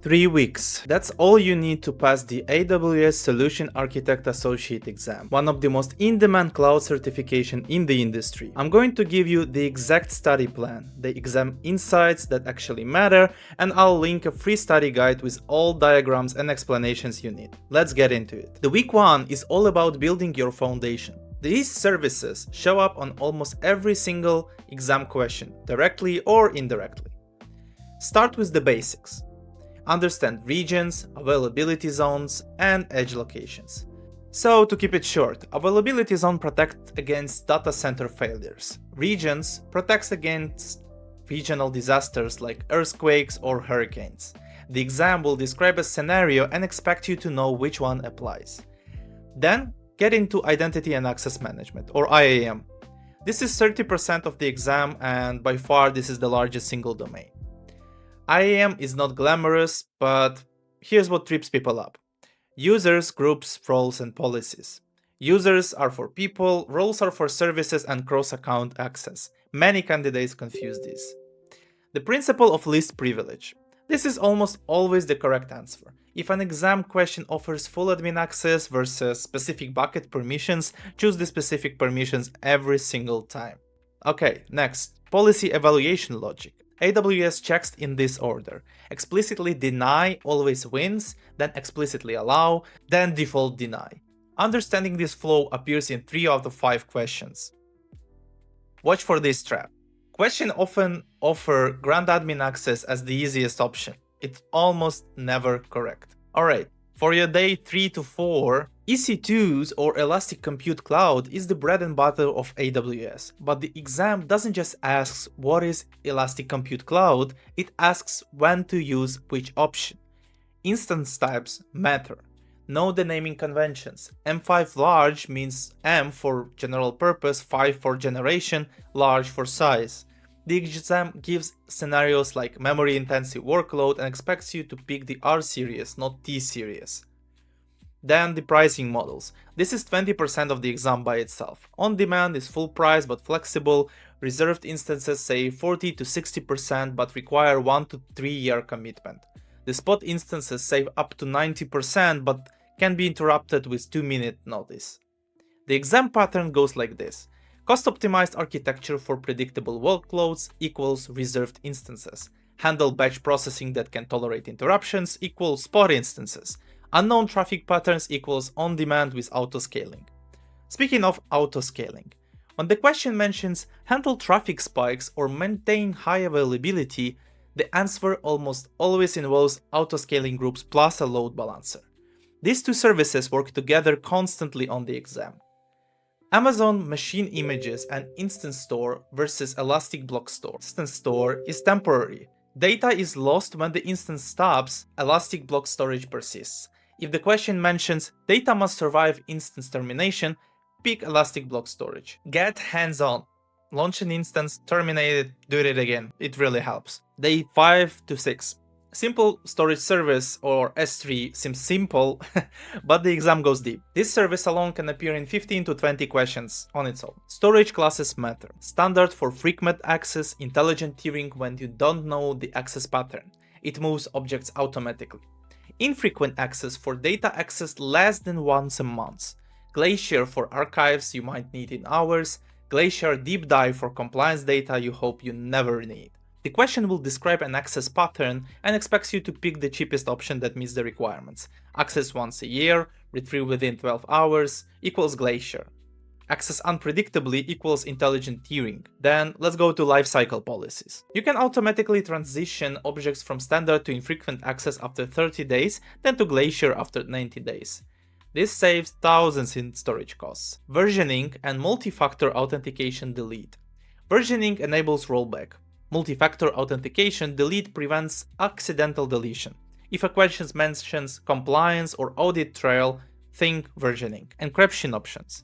3 weeks. That's all you need to pass the AWS Solution Architect Associate exam, one of the most in-demand cloud certification in the industry. I'm going to give you the exact study plan, the exam insights that actually matter, and I'll link a free study guide with all diagrams and explanations you need. Let's get into it. The week 1 is all about building your foundation. These services show up on almost every single exam question, directly or indirectly. Start with the basics. Understand regions, availability zones, and edge locations. So, to keep it short, availability zone protects against data center failures. Regions protects against regional disasters like earthquakes or hurricanes. The exam will describe a scenario and expect you to know which one applies. Then, get into Identity and Access Management, or IAM. This is 30% of the exam, and by far this is the largest single domain. IAM is not glamorous, but here's what trips people up. Users, groups, roles, and policies. Users are for people, roles are for services and cross-account access. Many candidates confuse these. The principle of least privilege. This is almost always the correct answer. If an exam question offers full admin access versus specific bucket permissions, choose the specific permissions every single time. Okay, next, policy evaluation logic. AWS checks in this order. Explicitly deny always wins, then explicitly allow, then default deny. Understanding this flow appears in 3 out of 5 questions. Watch for this trap. Questions often offer grant admin access as the easiest option. It's almost never correct. Alright, for your day 3 to 4, EC2s or Elastic Compute Cloud is the bread and butter of AWS, but the exam doesn't just ask what is Elastic Compute Cloud, it asks when to use which option. Instance types matter. Know the naming conventions. M5 large means M for general purpose, 5 for generation, large for size. The exam gives scenarios like memory intensive workload and expects you to pick the R series, not T series. Then the pricing models. This is 20% of the exam by itself. On demand is full price but flexible. Reserved instances say 40 to 60% but require 1 to 3 year commitment. The spot instances save up to 90% but can be interrupted with 2-minute notice. The exam pattern goes like this. Cost-optimized architecture for predictable workloads equals reserved instances. Handle batch processing that can tolerate interruptions equals spot instances. Unknown traffic patterns equals on-demand with autoscaling. Speaking of autoscaling, when the question mentions handle traffic spikes or maintain high availability, the answer almost always involves autoscaling groups plus a load balancer. These two services work together constantly on the exam. Amazon Machine Images and Instance Store versus Elastic Block Store. Instance Store is temporary. Data is lost when the instance stops, Elastic Block Storage persists. If the question mentions data must survive instance termination, pick Elastic Block Storage. Get hands-on. Launch an instance, terminate it, do it again. It really helps. Day 5 to 6. Simple Storage Service or S3 seems simple, but the exam goes deep. This service alone can appear in 15 to 20 questions on its own. Storage classes matter. Standard for frequent access, intelligent tiering when you don't know the access pattern. It moves objects automatically. Infrequent access for data accessed less than once a month. Glacier for archives you might need in hours. Glacier Deep Dive for compliance data you hope you never need. The question will describe an access pattern and expects you to pick the cheapest option that meets the requirements. Access once a year, retrieve within 12 hours, equals Glacier. Access unpredictably equals intelligent tiering. Then let's go to lifecycle policies. You can automatically transition objects from standard to infrequent access after 30 days, then to Glacier after 90 days. This saves thousands in storage costs. Versioning and multi-factor authentication delete. Versioning enables rollback. Multi-factor authentication delete prevents accidental deletion. If a question mentions compliance or audit trail, think versioning. Encryption options.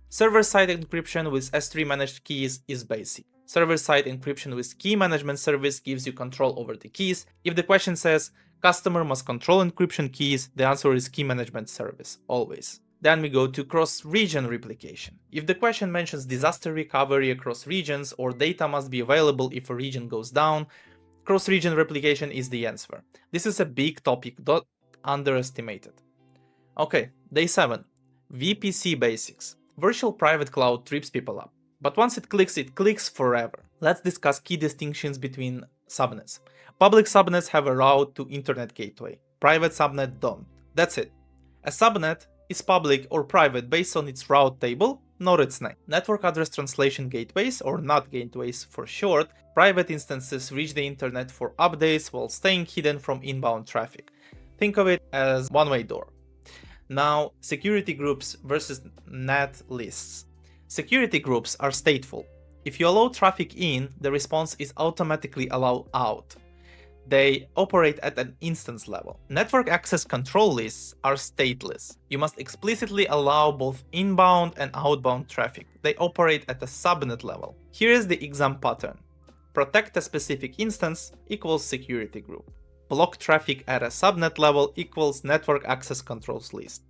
Server-side encryption with S3 managed keys is basic. Server-side encryption with key management service gives you control over the keys. If the question says customer must control encryption keys, the answer is key management service, always. Then we go to cross-region replication. If the question mentions disaster recovery across regions or data must be available if a region goes down, Cross-region replication is the answer. This is a big topic, don't underestimate it. Okay, day 7. VPC basics. Virtual private cloud trips people up. But once it clicks forever. Let's discuss key distinctions between subnets. Public subnets have a route to internet gateway. Private subnet don't. That's it. A subnet is public or private based on its route table, not its name. Network address translation gateways, or NAT gateways for short, private instances reach the internet for updates while staying hidden from inbound traffic. Think of it as one-way door. Now, security groups versus NAT lists. Security groups are stateful. If you allow traffic in, the response is automatically allowed out. They operate at an instance level. Network access control lists are stateless. You must explicitly allow both inbound and outbound traffic. They operate at a subnet level. Here is the exam pattern. Protect a specific instance equals security group. Block traffic at a subnet level equals network access controls list.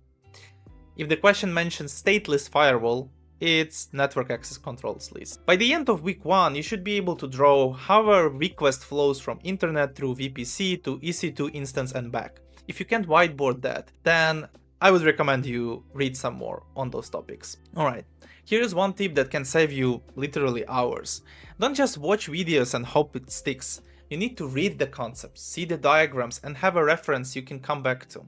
If the question mentions stateless firewall, it's network access controls list. By the end of week 1, you should be able to draw how a request flows from internet through VPC to EC2 instance and back. If you can't whiteboard that, then I would recommend you read some more on those topics. Alright, here's one tip that can save you literally hours. Don't just watch videos and hope it sticks. You need to read the concepts, see the diagrams, and have a reference you can come back to.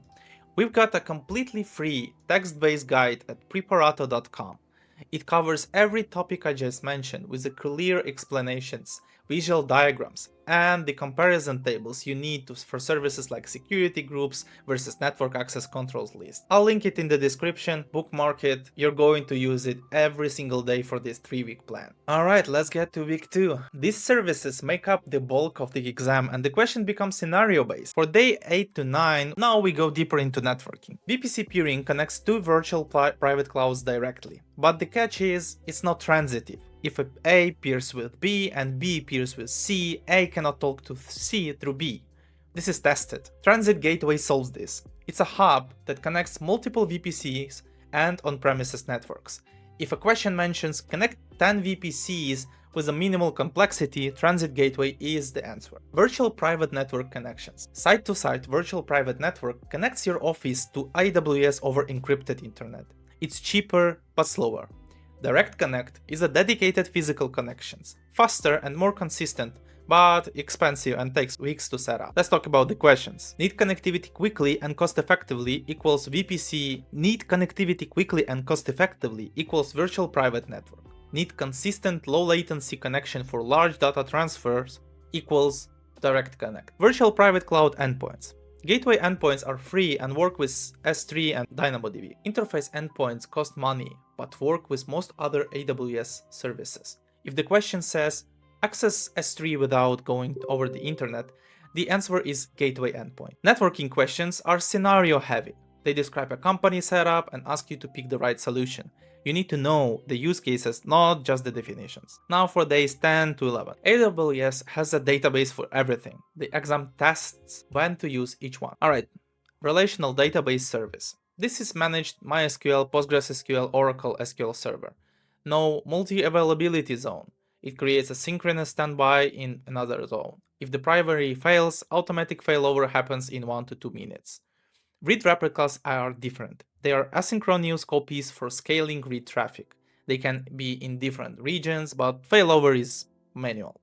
We've got a completely free text-based guide at Preporato.com. It covers every topic I just mentioned with the clear explanations, visual diagrams, and the comparison tables you need for services like security groups versus network access controls list. I'll link it in the description, bookmark it, you're going to use it every single day for this 3-week plan. Alright, let's get to week 2. These services make up the bulk of the exam and the question becomes scenario based. For day 8 to 9, now we go deeper into networking. VPC peering connects 2 virtual private clouds directly, but the catch is it's not transitive. If A peers with B and B peers with C, A cannot talk to C through B. This is tested. Transit Gateway solves this. It's a hub that connects multiple VPCs and on-premises networks. If a question mentions connect 10 VPCs with a minimal complexity, Transit Gateway is the answer. Virtual private network connections. Site-to-site virtual private network connects your office to AWS over encrypted internet. It's cheaper but slower. Direct Connect is a dedicated physical connections, faster and more consistent, but expensive and takes weeks to set up. Let's talk about the questions. Need connectivity quickly and cost effectively equals VPC. Need connectivity quickly and cost effectively equals virtual private network. Need consistent low latency connection for large data transfers equals Direct Connect. Virtual private cloud endpoints. Gateway endpoints are free and work with S3 and DynamoDB. Interface endpoints cost money, but work with most other AWS services. If the question says, access S3 without going over the internet, the answer is gateway endpoint. Networking questions are scenario heavy. They describe a company setup and ask you to pick the right solution. You need to know the use cases, not just the definitions. Now for days 10 to 11. AWS has a database for everything. The exam tests when to use each one. Alright, relational database service. This is managed MySQL, PostgreSQL, Oracle SQL Server. No multi-availability zone. It creates a synchronous standby in another zone. If the primary fails, automatic failover happens in 1 to 2 minutes. Read replicas are different. They are asynchronous copies for scaling read traffic. They can be in different regions, but failover is manual.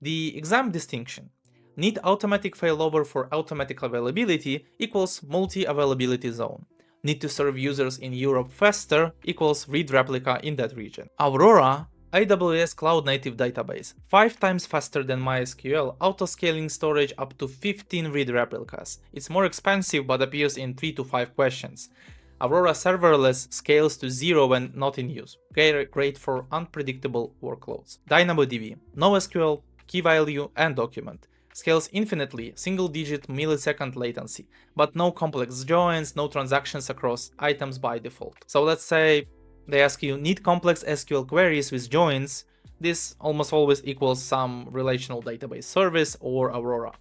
The exam distinction. Need automatic failover for automatic availability equals multi-availability zone. Need to serve users in Europe faster equals read replica in that region. Aurora, AWS Cloud Native Database, 5 times faster than MySQL, auto-scaling storage up to 15 read replicas. It's more expensive but appears in 3 to 5 questions. Aurora Serverless scales to 0 when not in use. Great for unpredictable workloads. DynamoDB, NoSQL, key value and document. Scales infinitely, single-digit millisecond latency, but no complex joins, no transactions across items by default. So let's say they ask you, need complex SQL queries with joins. This almost always equals some relational database service or Aurora.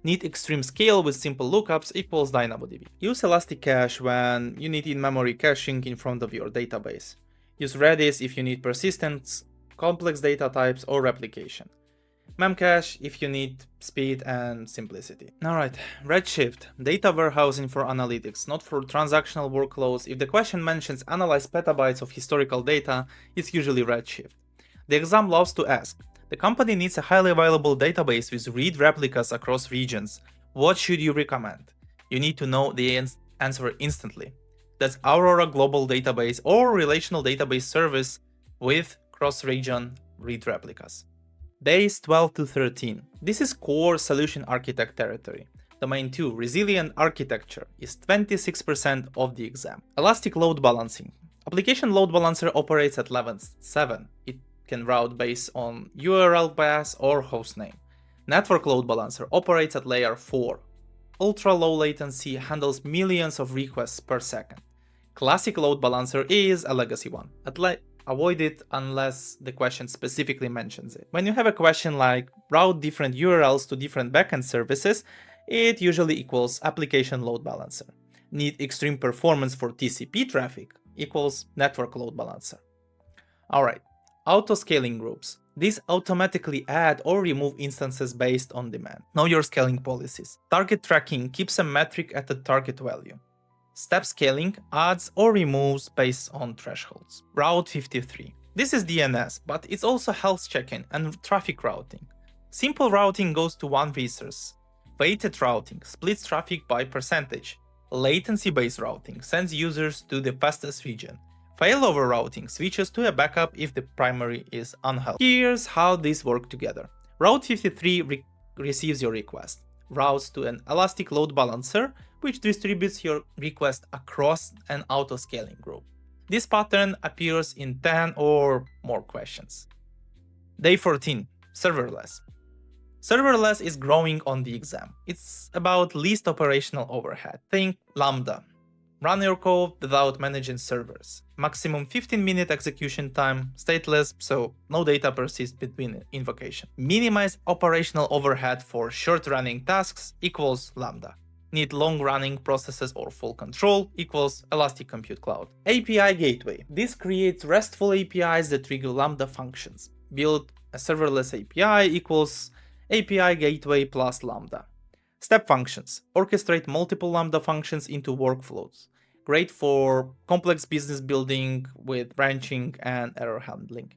Need extreme scale with simple lookups equals DynamoDB. Use Elastic Cache when you need in-memory caching in front of your database. Use Redis if you need persistence, complex data types or replication. Memcache if you need speed and simplicity. Alright, Redshift, data warehousing for analytics, not for transactional workloads. If the question mentions analyze petabytes of historical data, it's usually Redshift. The exam loves to ask, the company needs a highly available database with read replicas across regions. What should you recommend? You need to know the answer instantly. That's Aurora Global Database or Relational Database Service with cross-region read replicas. Days 12 to 13. This is core solution architect territory. Domain 2, resilient architecture, is 26% of the exam. Elastic load balancing. Application load balancer operates at level 7. It can route based on URL path or hostname. Network load balancer operates at layer 4. Ultra low latency handles millions of requests per second. Classic load balancer is a legacy one. Avoid it unless the question specifically mentions it. When you have a question like route different URLs to different backend services, it usually equals application load balancer. Need extreme performance for TCP traffic equals network load balancer. Alright, auto-scaling groups. These automatically add or remove instances based on demand. Know your scaling policies. Target tracking keeps a metric at the target value. Step scaling adds or removes based on thresholds. Route 53. This is DNS, but it's also health checking and traffic routing. Simple routing goes to one resource. Weighted routing splits traffic by percentage. Latency-based routing sends users to the fastest region. Failover routing switches to a backup if the primary is unhealthy. Here's how these work together. Route 53 receives your request, routes to an elastic load balancer, which distributes your request across an auto-scaling group. This pattern appears in 10 or more questions. Day 14, serverless. Serverless is growing on the exam. It's about least operational overhead. Think Lambda. Run your code without managing servers. Maximum 15-minute execution time, stateless, so no data persists between invocation. Minimize operational overhead for short-running tasks equals Lambda. Need long-running processes or full control equals Elastic Compute Cloud. API Gateway. This creates RESTful APIs that trigger Lambda functions. Build a serverless API equals API Gateway plus Lambda. Step functions. Orchestrate multiple Lambda functions into workflows. Great for complex business building with branching and error handling.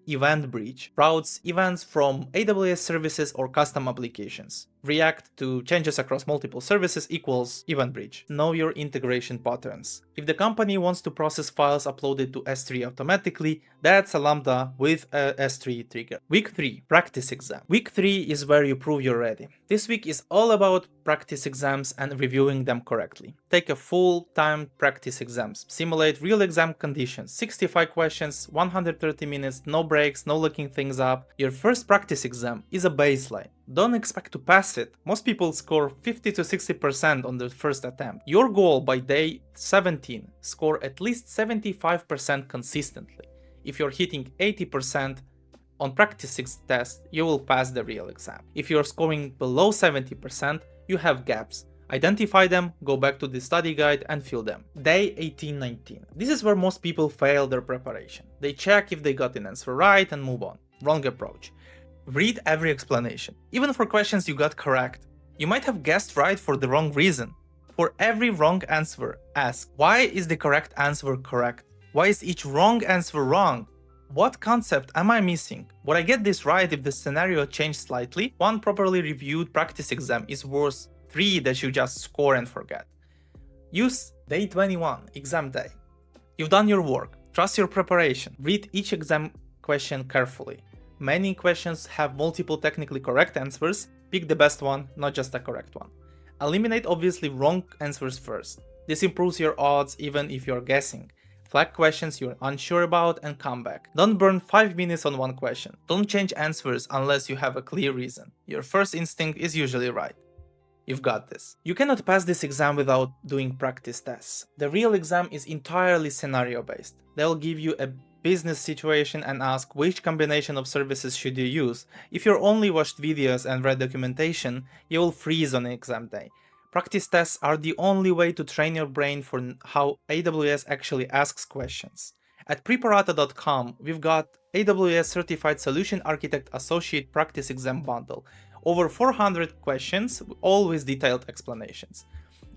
EventBridge routes events from AWS services or custom applications. React to changes across multiple services equals EventBridge. Know your integration patterns. If the company wants to process files uploaded to S3 automatically, that's a Lambda with a S3 trigger. Week 3, practice exam. Week 3 is where you prove you're ready. This week is all about practice exams and reviewing them correctly. Take a full-time practice exams. Simulate real exam conditions. 65 questions, 130 minutes, no breaks, no looking things up. Your first practice exam is a baseline. Don't expect to pass it. Most people score 50 to 60% on their first attempt. Your goal by day 17, score at least 75% consistently. If you're hitting 80% on practice tests, you will pass the real exam. If you're scoring below 70%, you have gaps. Identify them, go back to the study guide and fill them. Day 18-19. This is where most people fail their preparation. They check if they got an answer right and move on. Wrong approach. Read every explanation. Even for questions you got correct, you might have guessed right for the wrong reason. For every wrong answer, ask, why is the correct answer correct? Why is each wrong answer wrong? What concept am I missing? Would I get this right if the scenario changed slightly? One properly reviewed practice exam is worth 3 that you just score and forget. Use day 21, exam day. You've done your work. Trust your preparation. Read each exam question carefully. Many questions have multiple technically correct answers. Pick the best one, not just a correct one. Eliminate obviously wrong answers first. This improves your odds even if you're guessing. Flag questions you're unsure about and come back. Don't burn 5 minutes on one question. Don't change answers unless you have a clear reason. Your first instinct is usually right. You've got this. You cannot pass this exam without doing practice tests. The real exam is entirely scenario based. They'll give you a business situation and ask which combination of services should you use. If you only watched videos and read documentation, you will freeze on exam day. Practice tests are the only way to train your brain for how AWS actually asks questions. At Preporato.com, we've got AWS Certified Solution Architect Associate Practice Exam Bundle. Over 400 questions, all with detailed explanations.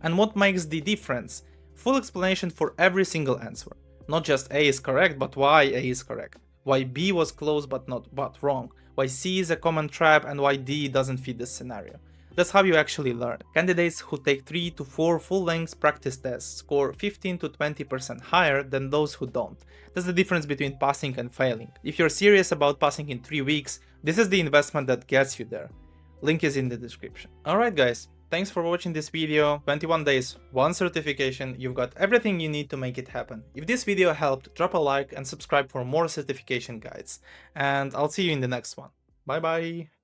And what makes the difference? Full explanation for every single answer. Not just A is correct, but why A is correct. Why B was close but wrong. Why C is a common trap and why D doesn't fit this scenario. That's how you actually learn. Candidates who take 3 to 4 full-length practice tests score 15 to 20% higher than those who don't. That's the difference between passing and failing. If you're serious about passing in 3 weeks, this is the investment that gets you there. Link is in the description. Alright guys, thanks for watching this video. 21 days, 1 certification, you've got everything you need to make it happen. If this video helped, drop a like and subscribe for more certification guides. And I'll see you in the next one. Bye bye!